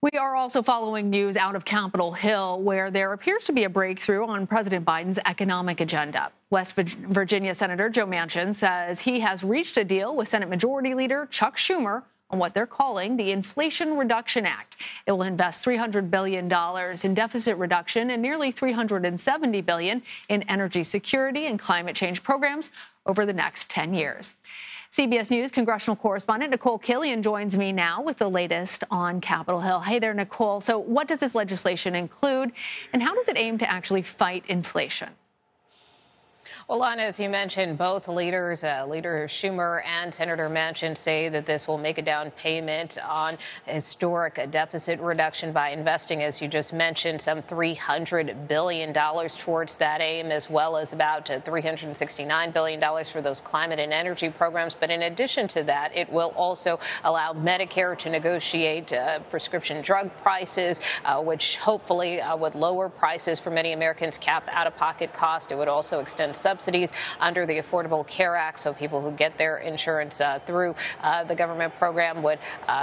We are also following news out of Capitol Hill, where there appears to be a breakthrough on President Biden's economic agenda. West Virginia Senator Joe Manchin says he has reached a deal with Senate Majority Leader Chuck Schumer on what they're calling the Inflation Reduction Act. It will invest $300 billion in deficit reduction and nearly $370 billion in energy security and climate change programs over the next 10 years. CBS News congressional correspondent Nikole Killion joins me now with the latest on Capitol Hill. Hey there, Nikole. So what does this legislation include, and how does it aim to actually fight inflation? Well, Lana, as you mentioned, both leaders, Leader Schumer and Senator Manchin, say that this will make a down payment on historic deficit reduction by investing, as you just mentioned, some $300 billion towards that aim, as well as about $369 billion for those climate and energy programs. But in addition to that, it will also allow Medicare to negotiate prescription drug prices, which hopefully would lower prices for many Americans, cap out-of-pocket cost. It would also extend subsidies under the Affordable Care Act, so people who get their insurance through the government program would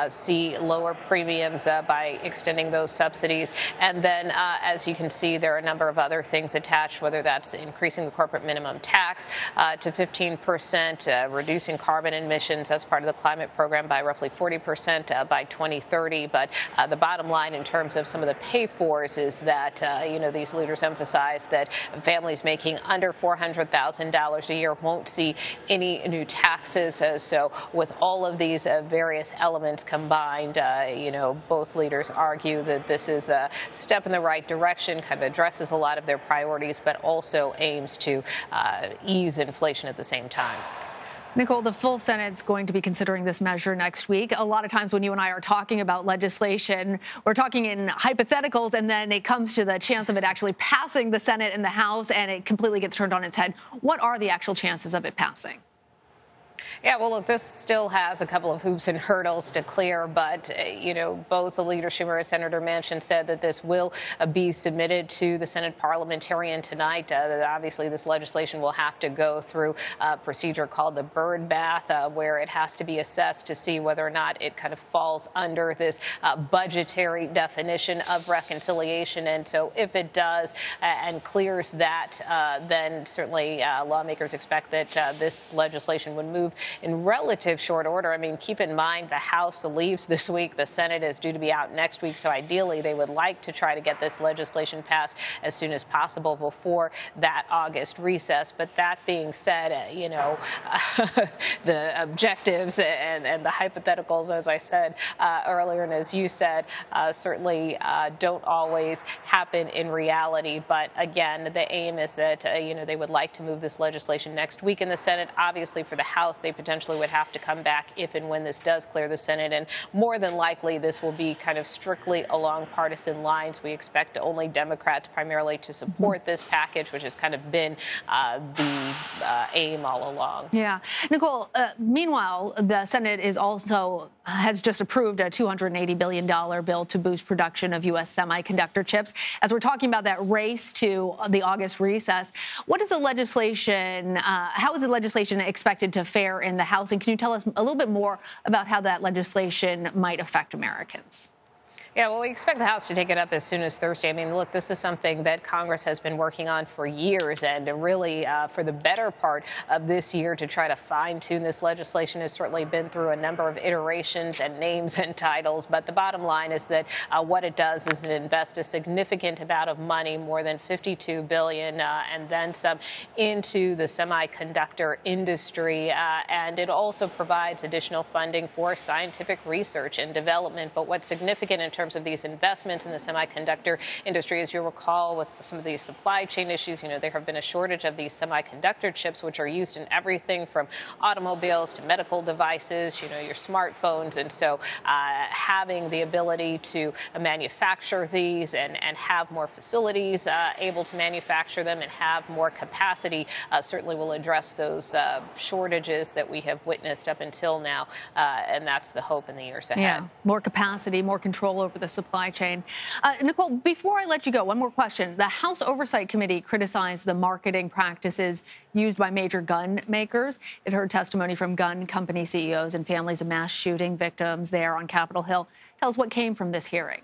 see lower premiums by extending those subsidies. And then, as you can see, there are a number of other things attached, whether that's increasing the corporate minimum tax to 15%, reducing carbon emissions as part of the climate program by roughly 40% by 2030. But the bottom line in terms of some of the pay-fors is that, these leaders emphasize that families making under $400,000 a year won't see any new taxes. So with all of these various elements combined, both leaders argue that this is a step in the right direction, kind of addresses a lot of their priorities, but also aims to ease inflation at the same time. Nikole, the full Senate's going to be considering this measure next week. A lot of times when you and I are talking about legislation, we're talking in hypotheticals, and then it comes to the chance of it actually passing the Senate and the House, and it completely gets turned on its head. What are the actual chances of it passing? Yeah, well, look, this still has a couple of hoops and hurdles to clear, but, both the leader Schumer and Senator Manchin said that this will be submitted to the Senate parliamentarian tonight. Obviously, this legislation will have to go through a procedure called the bird bath, where it has to be assessed to see whether or not it kind of falls under this budgetary definition of reconciliation. And so if it does and clears that, then certainly lawmakers expect that this legislation would move in relative short order. I mean, keep in mind the House leaves this week. The Senate is due to be out next week. So ideally, they would like to try to get this legislation passed as soon as possible before that August recess. But that being said, the objectives and the hypotheticals, as I said earlier, and as you said, certainly don't always happen in reality. But again, the aim is that, they would like to move this legislation next week in the Senate. Obviously, for the House, they potentially would have to come back if and when this does clear the Senate. And more than likely, this will be kind of strictly along partisan lines. We expect only Democrats primarily to support this package, which has kind of been the aim all along. Yeah. Nikole, meanwhile, the Senate has just approved a $280 billion bill to boost production of U.S. semiconductor chips. As we're talking about that race to the August recess, how is the legislation expected to fare in the House? And can you tell us a little bit more about how that legislation might affect Americans? Yeah, well, we expect the House to take it up as soon as Thursday. I mean, look, this is something that Congress has been working on for years, and really for the better part of this year to try to fine-tune this legislation has certainly been through a number of iterations and names and titles. But the bottom line is that what it does is it invests a significant amount of money, more than $52 billion, and then some, into the semiconductor industry. And it also provides additional funding for scientific research and development. But what's significant in terms of these investments in the semiconductor industry, as you'll recall, with some of these supply chain issues, there have been a shortage of these semiconductor chips, which are used in everything from automobiles to medical devices, your smartphones. And so having the ability to manufacture these and have more facilities able to manufacture them and have more capacity certainly will address those shortages that we have witnessed up until now. And that's the hope in the years ahead. Yeah, more capacity, more control over the supply chain. Nikole, before I let you go, one more question. The House Oversight Committee criticized the marketing practices used by major gun makers. It heard testimony from gun company CEOs and families of mass shooting victims there on Capitol Hill. Tell us what came from this hearing.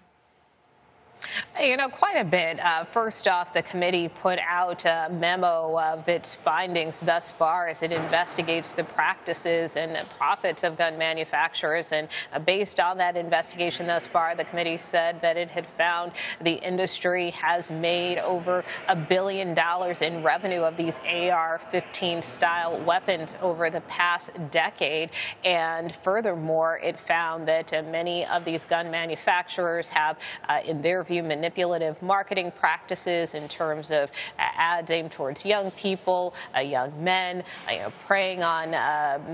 You know, quite a bit. First off, the committee put out a memo of its findings thus far as it investigates the practices and profits of gun manufacturers. And based on that investigation thus far, the committee said that it had found the industry has made over $1 billion in revenue of these AR-15 style weapons over the past decade. And furthermore, it found that many of these gun manufacturers have, in their view, manipulative marketing practices in terms of ads aimed towards young people, young men, preying on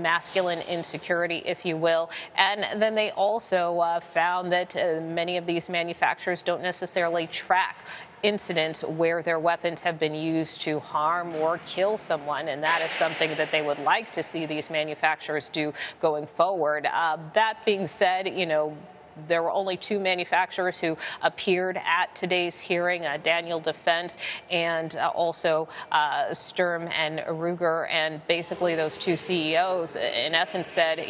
masculine insecurity, if you will. And then they also found that many of these manufacturers don't necessarily track incidents where their weapons have been used to harm or kill someone, and that is something that they would like to see these manufacturers do going forward. That being said, there were only 2 manufacturers who appeared at today's hearing, Daniel Defense and also Sturm and Ruger. And basically those 2 CEOs, in essence, said,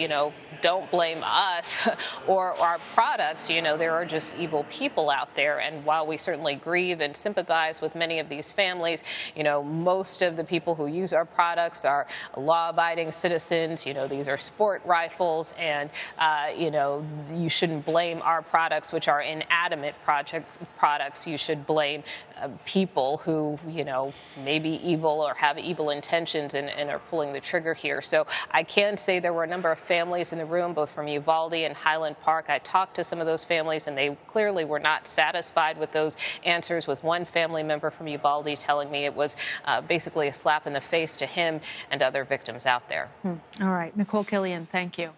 don't blame us or our products. There are just evil people out there. And while we certainly grieve and sympathize with many of these families, most of the people who use our products are law-abiding citizens. These are sport rifles, and, you shouldn't blame our products, which are inanimate products. You should blame people who, may be evil or have evil intentions and are pulling the trigger here. So I can say there were a number of families in the room, both from Uvalde and Highland Park. I talked to some of those families, and they clearly were not satisfied with those answers, with one family member from Uvalde telling me it was basically a slap in the face to him and other victims out there. All right. Nikole Killion, thank you.